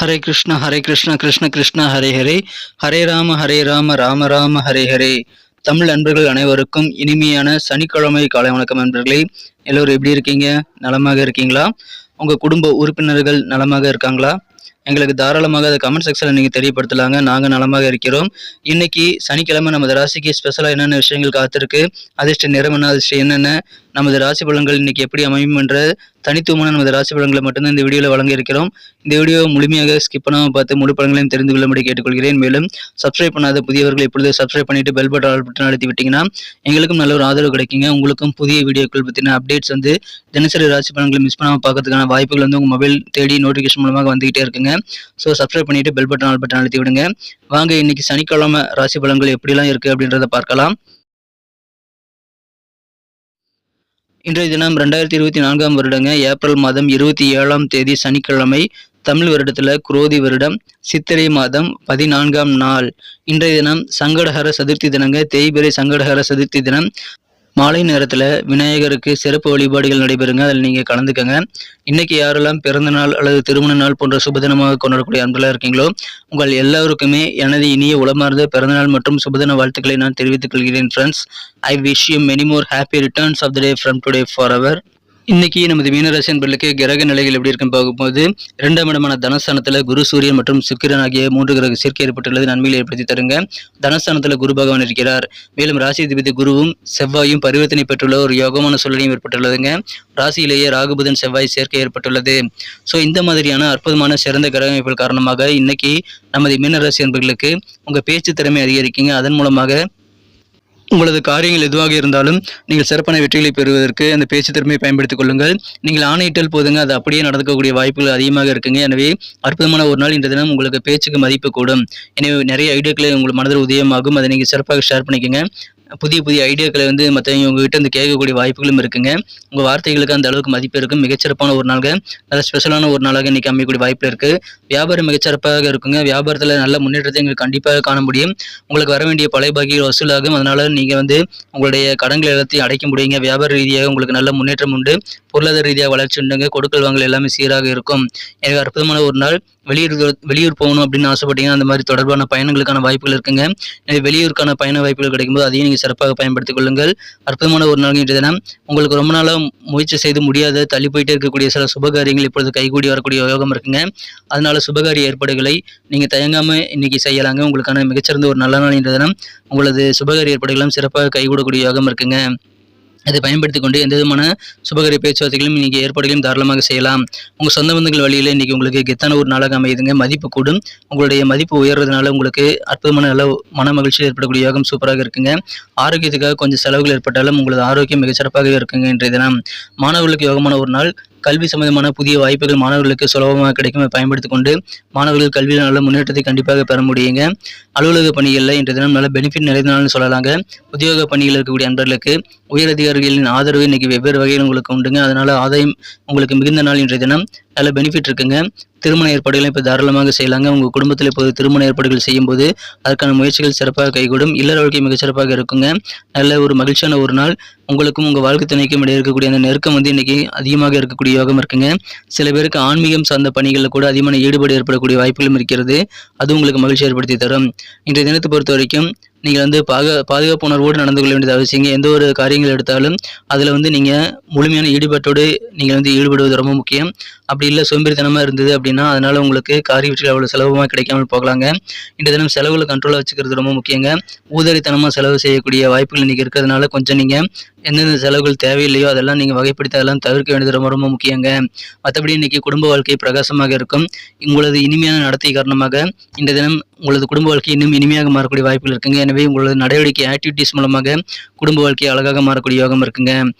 ஹரே கிருஷ்ண கிருஷ்ண கிருஷ்ண ஹரே ஹரே, ஹரே ராம ராம ராம ஹரே ஹரே. தமிழ் நண்பர்கள் அனைவருக்கும் இனிமையான சனிக்கிழமை காலை வணக்கம் நண்பர்களே. எல்லோரும் எப்படி இருக்கீங்க? நலமாக இருக்கீங்களா? உங்கள் குடும்ப உறுப்பினர்கள் நலமாக இருக்காங்களா? எங்களுக்கு தாராளமாக அதை கமெண்ட் செக்ஷனில் நீங்கள் தெரியப்படுத்தலாங்க. நாங்கள் நலமாக இருக்கிறோம். இன்னைக்கு சனிக்கிழமை நமது ராசிக்கு ஸ்பெஷலாக என்னென்ன விஷயங்கள் காத்திருக்கு, அதிர்ஷ்ட நிறம் என்ன, அதிர்ஷ்டம் என்னென்ன, நமது ராசி பலன்கள் இன்னைக்கு எப்படி அமையும் என்ற தனித்துவமான நமது ராசி பலன்களை மட்டும்தான் இந்த வீடியோவில் வழங்க இருக்கிறோம். இந்த வீடியோ முழுமையாக ஸ்கிப் பண்ணாமல் பார்த்து முழு பலன்களையும் தெரிந்து கொள்ளும்படி கேட்டுக்கொள்கிறேன். மேலும் சப்ஸ்கிரைப் பண்ணாத புதியவர்கள் இப்பொழுது சப்ஸ்கிரைப் பண்ணிட்டு பெல் பட்டன் ஆல் பட்டன் அழுத்தி விட்டீங்கன்னா எங்களுக்கும் நல்ல ஒரு ஆதரவு கிடைக்குங்க. உங்களுக்கும் புதிய வீடியோக்கள் பற்றின அப்டேட்ஸ் தினசரி ராசி பலன்களை மிஸ் பண்ணாமல் பார்க்கறதுக்கான வாய்ப்புகள் உங்கள் மொபைல் தேடி நோட்டிஃபிகேஷன் மூலமாக வந்துகிட்டே இருக்குங்க. ஸோ சப்ஸ்கிரைப் பண்ணிட்டு பெல் பட்டன் ஆல் பட்டன் அழுத்தி விடுங்க. வாங்க இன்னைக்கு சனிக்கிழமை ராசி பலன்கள் எப்படிலாம் இருக்கு அப்படின்றத பார்க்கலாம். இன்றைய தினம் 2024 வருடங்க ஏப்ரல் மாதம் 27ஆம் தேதி சனிக்கிழமை. தமிழ் வருடத்தில் குரோதி வருடம் சித்திரை மாதம் 14ஆம் நாள். இன்றைய தினம் சங்கடஹர சதுர்த்தி தினங்க. தேய்பிறை சங்கடஹர சதுர்த்தி தினம். மாலை நேரத்தில் விநாயகருக்கு சிறப்பு வழிபாடுகள் நடைபெறுங்க. அதில் நீங்கள் கலந்துக்கங்க. இன்னைக்கு யாரெல்லாம் பிறந்த நாள் அல்லது திருமண நாள் போன்ற சுபதினமாக கொண்டாடக்கூடிய அன்பர்களாக இருக்கீங்களோ உங்கள் எல்லோருக்குமே எனது இனிய உளமார்ந்த பிறந்தநாள் மற்றும் சுபதின வாழ்த்துக்களை நான் தெரிவித்துக் கொள்கிறேன். Friends, I wish you many more happy returns of the day from today forever. இன்னைக்கு நமது மீனராசி அன்பர்களுக்கு கிரக நிலைகள் எப்படி இருக்குன்னு பார்க்கும்போது 2ஆம் இடமான தனஸ்தானத்தில் குரு, சூரியன் மற்றும் சுக்கிரன் ஆகிய 3 கிரக சேர்க்கை ஏற்பட்டுள்ளது. நன்மைகளை ஏற்படுத்தி தருங்க. தனஸ்தானத்தில் குரு பகவான் இருக்கிறார். மேலும் ராசி அதிபதி குருவும் செவ்வாயும் பரிவர்த்தனை பெற்றுள்ள ஒரு யோகமான சூழ்நிலையும் ஏற்பட்டுள்ளதுங்க. ராசியிலேயே ராகுபுதன் செவ்வாய் சேர்க்கை ஏற்பட்டுள்ளது. ஸோ இந்த மாதிரியான அற்புதமான சிறந்த கிரக அமைப்புகள் காரணமாக இன்னைக்கு நமது மீனராசி அன்பர்களுக்கு உங்கள் பேச்சு திறமை அதிகரிக்குங்க. அதன் மூலமாக உங்களது காரியங்கள் எதுவாக இருந்தாலும் நீங்கள் சிறப்பான வெற்றிகளை பெறுவதற்கு அந்த பேச்சு திறமையை பயன்படுத்திக் கொள்ளுங்கள். நீங்கள் ஆணையிட்டல் போதுங்க, அது அப்படியே நடக்கக்கூடிய வாய்ப்புகள் அதிகமாக இருக்குங்க. எனவே அற்புதமான ஒரு நாள் இன்றைய தினம் உங்களுக்கு பேச்சுக்கு மதிப்பு கூடும். எனவே நிறைய ஐடியாக்களை உங்கள் மனதில் உதயமாகும். அதை நீங்கள் சிறப்பாக ஷேர் பண்ணிக்கோங்க. புதிய ஐடியாக்களை மற்றவங்க உங்ககிட்ட கேட்கக்கூடிய வாய்ப்புகளும் இருக்குங்க. உங்கள் வார்த்தைகளுக்கு அந்த அளவுக்கு மதிப்பு இருக்கும். மிகச்சிறப்பான ஒரு நாளாக, நல்ல ஸ்பெஷலான ஒரு நாளாக இன்னைக்கு அமையக்கூடிய வாய்ப்பு இருக்கு. வியாபாரம் மிகச்சிறப்பாக இருக்குங்க. வியாபாரத்தில் நல்ல முன்னேற்றத்தை எங்களுக்கு கண்டிப்பாக காண முடியும். உங்களுக்கு வர வேண்டிய பழைய பாக்கிகள் வசூலாகும். அதனால நீங்கள் உங்களுடைய கடன்கள் எல்லாத்தையும் அடைக்க முடியுங்க. வியாபார ரீதியாக உங்களுக்கு நல்ல முன்னேற்றம் உண்டு. பொருளாதார ரீதியாக வளர்ச்சி உண்டுங்க. கொடுக்கல் வாங்கல் எல்லாமே சீராக இருக்கும். எனக்கு அற்புதமான ஒரு நாள். வெளியூர் போகணும் அப்படின்னு ஆசைப்பட்டீங்கன்னா அந்த மாதிரி தொடர்பான பயணங்களுக்கான வாய்ப்புகள் இருக்குங்க. வெளியூருக்கான பயண வாய்ப்புகள் கிடைக்கும்போது அதையும் நீங்கள் சிறப்பாக பயன்படுத்திக் கொள்ளுங்கள். அற்புதமான ஒரு நாள் இன்றைய தினம். உங்களுக்கு ரொம்ப நாளாக முயற்சி செய்து முடியாத தள்ளி போயிட்டே இருக்கக்கூடிய சில சுபகாரியங்கள் இப்பொழுது கைகூடி வரக்கூடிய யோகம் இருக்குங்க. அதனால சுபகாரிய ஏற்பாடுகளை நீங்கள் தயங்காம இன்னைக்கு செய்யலாங்க. உங்களுக்கான மிகச்சிறந்த ஒரு நல்ல நாள் இன்றைய தினம். உங்களது சுபகாரிய ஏற்பாடுகளும் சிறப்பாக கைகூடக்கூடிய யோகம் இருக்குங்க. அதை பயன்படுத்தி கொண்டு எந்த விதமான சுபகாரிய பேச்சுவார்த்தைகளும் இன்னைக்கு ஏற்பாடுகளையும் தாராளமாக செய்யலாம். உங்கள் சொந்த பந்தங்கள் வழியில் இன்னைக்கு உங்களுக்கு கெத்தான ஒரு நாளாக அமையுதுங்க. மதிப்பு கூடும். உங்களுடைய மதிப்பு உயர்றதுனால உங்களுக்கு அற்புதமான நல்ல மன மகிழ்ச்சி ஏற்படக்கூடிய யோகம் சூப்பராக இருக்குங்க. ஆரோக்கியத்துக்காக கொஞ்சம் செலவுகள் ஏற்பட்டாலும் உங்களது ஆரோக்கியம் மிகச்சிறப்பாக இருக்குங்க. இன்றைய தினம் மாணவர்களுக்கு யோகமான ஒரு நாள். கல்வி சம்பந்தமான புதிய வாய்ப்புகள் மாணவர்களுக்கு சுலபமாக கிடைக்கும். பயன்படுத்தி கொண்டு மாணவர்கள் கல்வியில் நல்ல முன்னேற்றத்தை கண்டிப்பாக பெற முடியுங்க. அலுவலக பணிகளில் இன்றைய தினம் நல்ல பெனிஃபிட் நிறைந்த நாள்னு சொல்லலாங்க. உத்தியோக பணியில் இருக்கக்கூடிய நண்பர்களுக்கு உயரதிகாரிகளின் ஆதரவு இன்னைக்கு வெவ்வேறு வகையில் உங்களுக்கு உண்டுங்க. அதனால ஆதாயம் உங்களுக்கு மிகுந்த நாள் இன்றைய தினம். நல்ல பெனிஃபிட் இருக்குங்க. திருமண ஏற்பாடுகளை இப்போ தாராளமாக செய்யலாங்க. உங்கள் குடும்பத்தில் இப்போது திருமண ஏற்பாடுகள் செய்யும்போது அதற்கான முயற்சிகள் சிறப்பாக கைகூடும். இல்லற வாழ்க்கை மிகச்சிறப்பாக இருக்குங்க. நல்ல ஒரு மகிழ்ச்சியான ஒரு நாள். உங்களுக்கும் உங்கள் வாழ்க்கை துணைக்கும் இடையே இருக்கக்கூடிய அந்த நெருக்கம் இன்னைக்கு அதிகமாக இருக்கக்கூடிய யோகம் இருக்குங்க. சில பேருக்கு ஆன்மீகம் சார்ந்த பணிகளில் கூட அதிகமான ஈடுபாடு ஏற்படக்கூடிய வாய்ப்புகளும் இருக்கிறது. அது உங்களுக்கு மகிழ்ச்சி ஏற்படுத்தி தரும். இன்றைய தினத்தை பொறுத்த வரைக்கும் நீங்கள் பாதுகாப்பு உணர்வோடு நடந்து கொள்ள வேண்டியது அவசியங்க. எந்த ஒரு காரியங்கள் எடுத்தாலும் அதில் நீங்கள் முழுமையான ஈடுபாட்டோடு நீங்கள் ஈடுபடுவது ரொம்ப முக்கியம். அப்படி இல்லை சோம்பேறித்தனமாக இருந்தது அப்படின்னா அதனால் உங்களுக்கு காரிய வெற்றிகள் அவ்வளோ செலவுமாக கிடைக்காமல் போகலாங்க. இந்த தினம் செலவுகளை கண்ட்ரோலாக வச்சுக்கிறது ரொம்ப முக்கியங்க. ஊதாரித்தனமாக செலவு செய்யக்கூடிய வாய்ப்புகள் இன்றைக்கி இருக்கிறதுனால கொஞ்சம் நீங்கள் எந்தெந்த செலவுகள் தேவையில்லையோ அதெல்லாம் நீங்கள் வகைப்படுத்தி அதெல்லாம் தவிர்க்க வேண்டியது ரொம்ப ரொம்ப முக்கியங்க. மற்றபடி இன்றைக்கி குடும்ப வாழ்க்கை பிரகாசமாக இருக்கும். உங்களது இனிமையான நடத்தை காரணமாக இந்த தினம் உங்களது குடும்ப வாழ்க்கை இன்னும் இனிமையாக மாறக்கூடிய வாய்ப்புகள் இருக்குங்க. எனவே உங்களது நடவடிக்கை ஆக்டிவிட்டிஸ் மூலமாக குடும்ப வாழ்க்கை அழகாக மாறக்கூடிய யோகம் இருக்குங்க.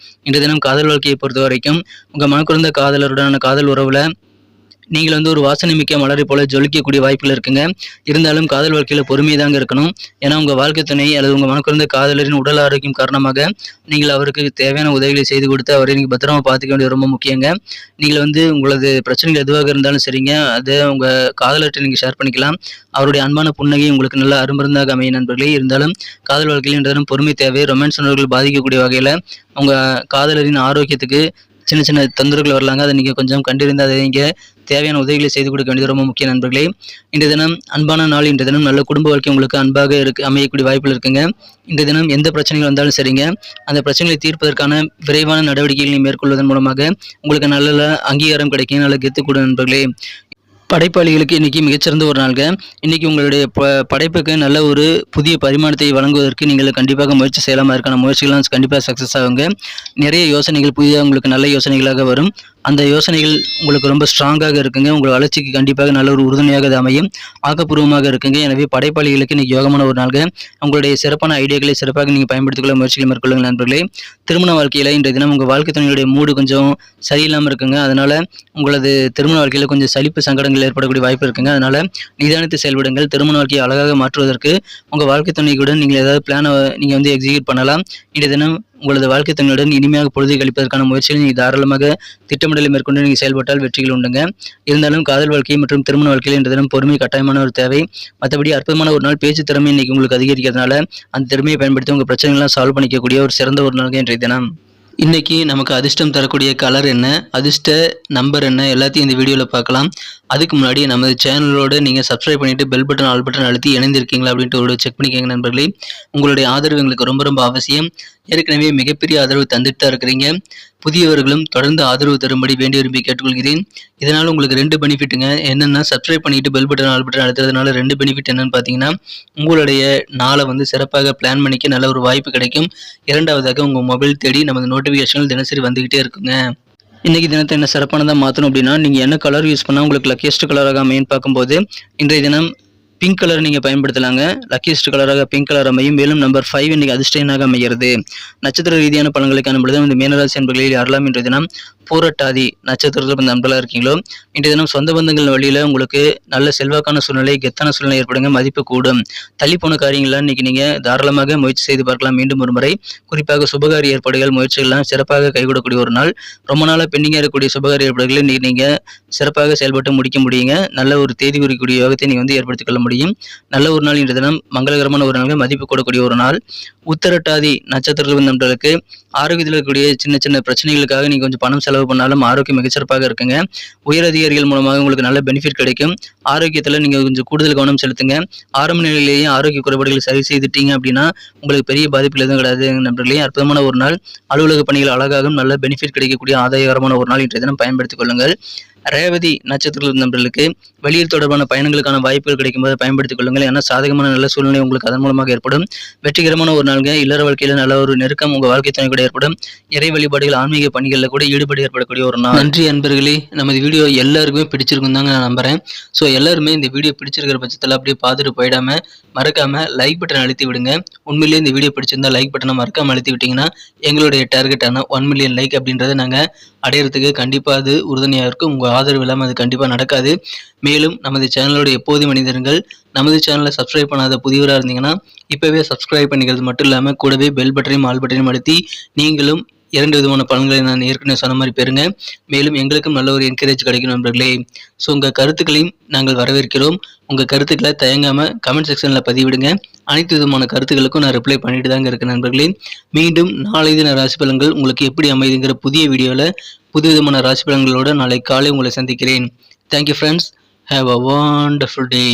இந்த தினம் காதல் வாழ்க்கையை பொறுத்த வரைக்கும் உங்கள் மனக்குறந்த காதலருடனான காதல் உறவில் நீங்கள் ஒரு வாசனை மிக்க மலரை போல ஜொலிக்கக்கூடிய வாய்ப்புகள் இருக்குங்க. இருந்தாலும் காதல் வாழ்க்கையில் பொறுமையை தாங்க இருக்கணும். ஏன்னா உங்கள் வாழ்க்கை துணை அல்லது உங்கள் மனக்குறந்த காதலரின் உடல் ஆரோக்கியம் காரணமாக நீங்கள் அவருக்கு தேவையான உதவிகளை செய்து கொடுத்து அவரை நீங்கள் பத்திரமா பார்த்துக்க வேண்டியது ரொம்ப முக்கியங்க. நீங்கள் உங்களது பிரச்சனைகள் எதுவாக இருந்தாலும் சரிங்க, அதை உங்கள் காதலர்கிட்ட நீங்கள் ஷேர் பண்ணிக்கலாம். அவருடைய அன்பான புன்னகை உங்களுக்கு நல்ல அருமருந்தாக அமையும் நண்பர்களே. இருந்தாலும் காதல் வாழ்க்கையில் இன்றைய பொறுமை தேவை. ரொமான்ஸ் உணர்வுகள் பாதிக்கக்கூடிய வகையில் உங்கள் காதலரின் ஆரோக்கியத்துக்கு சின்ன சின்ன தொந்தரவுகள் வரலாங்க. அதை நீங்கள் கொஞ்சம் கண்டறிந்து அதை நீங்கள் தேவையான உதவிகளை செய்து கொடுக்க வேண்டியது ரொம்ப முக்கிய நண்பர்களே. இன்றைய தினம் அன்பான நாள். இன்றைய தினம் நல்ல குடும்ப வாழ்க்கை உங்களுக்கு அன்பாக அமையக்கூடிய வாய்ப்புகள் இருக்குங்க. இன்றைய தினம் எந்த பிரச்சனைகள் வந்தாலும் சரிங்க, அந்த பிரச்சனைகளை தீர்ப்பதற்கான விரைவான நடவடிக்கைகளை மேற்கொள்வதன் மூலமாக உங்களுக்கு நல்ல அங்கீகாரம் கிடைக்கும், நல்ல கெத்துக்கூடும் நண்பர்களே. படைப்பாளிகளுக்கு இன்றைக்கி மிகச்சிறந்த ஒரு நாளுங்க. இன்றைக்கி உங்களுடைய படைப்புக்கு நல்ல ஒரு புதிய பரிமாணத்தை வழங்குவதற்கு நீங்கள் கண்டிப்பாக முயற்சி செய்யலாமா இருக்கான முயற்சிகள்லாம் கண்டிப்பாக சக்ஸஸ் ஆகுங்க. நிறைய யோசனைகள் புதிதாக உங்களுக்கு நல்ல யோசனைகளாக வரும். அந்த யோசனைகள் உங்களுக்கு ரொம்ப ஸ்ட்ராங்காக இருக்குங்க. உங்கள் வளர்ச்சிக்கு கண்டிப்பாக நல்ல ஒரு உறுதுணையாக அது அமையும், ஆக்கப்பூர்வமாக இருக்குங்க. எனவே படைப்பாளிகளுக்கு இன்றைக்கி யோகமான ஒரு நாளுங்க. உங்களுடைய சிறப்பான ஐடியாக்களை சிறப்பாக நீங்கள் பயன்படுத்திக்கொள்ள முயற்சிகளை மேற்கொள்ளுங்கள் நண்பர்களே. திருமண வாழ்க்கையில் இன்றைய தினம் உங்கள் வாழ்க்கை துணையுடைய மூடு கொஞ்சம் சரியில்லாமல் இருக்குங்க. அதனால் உங்களது திருமண வாழ்க்கையில் கொஞ்சம் சலிப்பு சங்கடங்கள் ஏற்படக்கூடிய வாய்ப்பு இருக்குங்க. அதனால் நிதானித்து செயல்படுங்கள். திருமண வாழ்க்கையை அழகாக மாற்றுவதற்கு உங்கள் வாழ்க்கை துணையுடன் நீங்கள் ஏதாவது பிளானை நீங்கள் எக்ஸிக்யூட் பண்ணலாம். இன்றைய தினம் உங்களது வாழ்க்கை துணையுடன் இனிமையாக பொழுதை கழிப்பதற்கான முயற்சிகளை நீங்கள் தாராளமாக திட்டமிடலை மேற்கொண்டு நீங்கள் செயல்பட்டால் வெற்றிகள் உண்டுங்க. இருந்தாலும் காதல் வாழ்க்கை மற்றும் திருமண வாழ்க்கையில் இன்றைய தினம் பொறுமை கட்டாயமான ஒரு தேவை. மற்றபடி அற்புதமான ஒரு நாள். பேச்சு திறமை இன்னைக்கு உங்களுக்கு அதிகரிக்கிறதுனால அந்த திறமையை பயன்படுத்தி உங்கள் பிரச்சனைகள்லாம் சால்வ் பண்ணிக்கக்கூடிய ஒரு சிறந்த ஒரு நாள் இன்றைய தினம். இன்றைக்கி நமக்கு அதிர்ஷ்டம் தரக்கூடிய கலர் என்ன, அதிர்ஷ்ட நம்பர் என்ன, எல்லாத்தையும் இந்த வீடியோவில் பார்க்கலாம். அதுக்கு முன்னாடி நமது சேனலோடு நீங்கள் சப்ஸ்கிரைப் பண்ணிவிட்டு பெல் பட்டன் ஆல் பட்டன் அழுத்தி இணைந்திருக்கீங்களா அப்படின்ட்டு ஒரு செக் பண்ணிக்கோங்க நண்பர்களே. உங்களுடைய ஆதரவு எங்களுக்கு ரொம்ப ரொம்ப அவசியம். ஏற்கனவே மிகப்பெரிய ஆதரவு தந்துட்டு தான் இருக்கிறீங்க. புதியவர்களும் தொடர்ந்து ஆதரவு தரும்படி வேண்டி விரும்பி கேட்டுக்கொள்கிறேன். இதனால் உங்களுக்கு 2 பெனிஃபிட்டுங்க. என்னென்னா, சப்ஸ்கிரைப் பண்ணிவிட்டு பெல் பட்டன் ஆல் பட்டன் அழுத்துறதுனால 2 பெனிஃபிட் என்னென்னு பார்த்தீங்கன்னா, உங்களுடைய நாளை சிறப்பாக பிளான் பண்ணிக்க நல்ல ஒரு வாய்ப்பு கிடைக்கும். இரண்டாவதாக உங்கள் மொபைல் தேடி நமது நோட்டிஃபிகேஷன்கள் தினசரி வந்துக்கிட்டே இருக்குங்க. இன்றைக்கி தினத்தை என்ன சிறப்பானதாக மாற்றணும் அப்படின்னா, நீங்கள் என்ன கலர் யூஸ் பண்ணால் உங்களுக்கு லக்கியஸ்ட் கலராக அமையும் பார்க்கும்போது இன்றைய தினம் பிங்க் கலர் நீங்கள் பயன்படுத்தலாங்க. லக்கியஸ்ட் கலராக பிங்க் கலர் அமையும். மேலும் நம்பர் 5 இன்றைக்கி அதிர்ஷ்டனாக அமைகிறது. நட்சத்திர ரீதியான பலன்களை காணும்பொழுது இந்த மீனராசி அன்பர்களில் யாரெல்லாம் இன்றைய தினம் பூரட்டாதி நட்சத்திரத்தில் நண்பர்களாக இருக்கீங்களோ இன்றைய தினம் சொந்த பந்தங்கள் வழியில் உங்களுக்கு நல்ல செல்வாக்கான சூழ்நிலை, கெத்தான சூழ்நிலை ஏற்படுங்க. மதிப்பு கூடும். தள்ளி போன காரியங்கள்லாம் இன்றைக்கி நீங்கள் தாராளமாக முயற்சி செய்து பார்க்கலாம். மீண்டும் ஒரு முறை குறிப்பாக சுபகாரிய ஏற்பாடுகள் முயற்சிகள்லாம் சிறப்பாக கைகூடக்கூடிய ஒரு நாள். ரொம்ப நாளாக பெண்டிங்காக இருக்கக்கூடிய சுபகாரிய ஏற்பாடுகளை இன்றைக்கி நீங்கள் சிறப்பாக செயல்பட்டு முடிக்க முடியுங்க. நல்ல ஒரு தேதி குறிக்கக்கூடிய யோகத்தை நீங்கள் ஏற்படுத்திக் கொள்ள முடியும். நல்ல ஒரு நாள் இன்றைய தினம். மங்களகரமான ஒரு நாள், மதிப்பு கூடக்கூடிய ஒரு நாள். உத்தரட்டாதி நட்சத்திரத்தில் நண்பர்களுக்கு ஆரோக்கியத்தில் இருக்கக்கூடிய சின்ன சின்ன பிரச்சனைகளுக்காக நீங்கள் கொஞ்சம் பணம் செலவு பண்ணாலும் ஆரோக்கியம் மிகச்சிறப்பாக இருக்குங்க. உயர் அதிகாரிகள் மூலமாக உங்களுக்கு நல்ல பெனிஃபிட் கிடைக்கும். ஆரோக்கியத்தில் நீங்கள் கொஞ்சம் கூடுதல் கவனம் செலுத்துங்க. ஆரம்ப நிலையிலேயே ஆரோக்கிய குறைபாடுகளை சரி செய்துட்டீங்க அப்படின்னா உங்களுக்கு பெரிய பாதிப்புகள் எதுவும் கிடையாது நண்பர்களே. அற்புதமான ஒரு நாள். அலுவலக பணிகள் அழகாகவும் நல்ல பெனிஃபிட் கிடைக்கக்கூடிய ஆதாயகரமான ஒரு நாள் இன்றைய தினம் பயன்படுத்திக் கொள்ளுங்கள். ரேவதி நட்சத்திரத்தில் நண்பர்களுக்கு வெளியில் தொடர்பான பயணங்களுக்கான வாய்ப்புகள் கிடைக்கும்போது பயன்படுத்திக் கொள்ளுங்கள். ஏன்னா சாதகமான நல்ல சூழ்நிலை உங்களுக்கு அதன் மூலமாக ஏற்படும். வெற்றிகரமான ஒரு நாள்ங்க. இல்லற வாழ்க்கையில் நல்ல ஒரு நெருக்கம் உங்கள் வாழ்க்கை துணை கூட ஏற்படும். இறை வழிபாடுகள், ஆன்மீக பணிகளில் கூட ஈடுபாடு ஏற்படக்கூடிய ஒரு நாள். நன்றி அன்பர்களே. நமது வீடியோ எல்லாருக்குமே பிடிச்சிருக்கும் தாங்க நான் நம்புறேன். ஸோ எல்லாருமே இந்த வீடியோ பிடிச்சிருக்கிற பட்சத்தில் அப்படியே பார்த்துட்டு போயிடாம மறக்காம லைக் பட்டன் அழுத்தி விடுங்க. உண்மையிலேயே இந்த வீடியோ பிடிச்சிருந்தா லைக் பட்டனை மறக்காம அழுத்தி விட்டீங்கன்னா எங்களுடைய டார்கெட்டான 1 மில்லியன் லைக் அப்படின்றத நாங்கள் அடையிறதுக்கு கண்டிப்பாக அது உறுதுணையாக இருக்கும். உங்கள் ஆதரவு இல்லாமல் அது கண்டிப்பாக நடக்காது. மேலும் நமது சேனலோட எப்போதும் மனிதர்கள் நமது சேனலை சப்ஸ்கிரைப் பண்ணாத புதியவராக இருந்தீங்கன்னா இப்போவே சப்ஸ்கிரைப் பண்ணிக்கிறது மட்டும் இல்லாமல் கூடவே பெல் பட்டனையும் ஆல் பட்டனையும் அழுத்தி நீங்களும் 2 விதமான பலன்களை நான் ஏற்கனவே சொன்ன மாதிரி பெறுங்க. மேலும் எங்களுக்கும் நல்ல ஒரு என்கரேஜ் கிடைக்கும் நண்பர்களே. ஸோ உங்கள் கருத்துக்களையும் நாங்கள் வரவேற்கிறோம். உங்கள் கருத்துக்களை தயங்காமல் கமெண்ட் செக்ஷனில் பதிவிடுங்க. அனைத்து விதமான கருத்துக்களுக்கும் நான் ரிப்ளை பண்ணிட்டு தாங்க இருக்கேன் நண்பர்களே. மீண்டும் நாளை தின ராசி பலன்கள் உங்களுக்கு எப்படி அமைதுங்கிற புதிய வீடியோவில் புது விதமான ராசி பலன்களோடு நாளை காலை உங்களை சந்திக்கிறேன். Thank you friends. Have a wonderful day.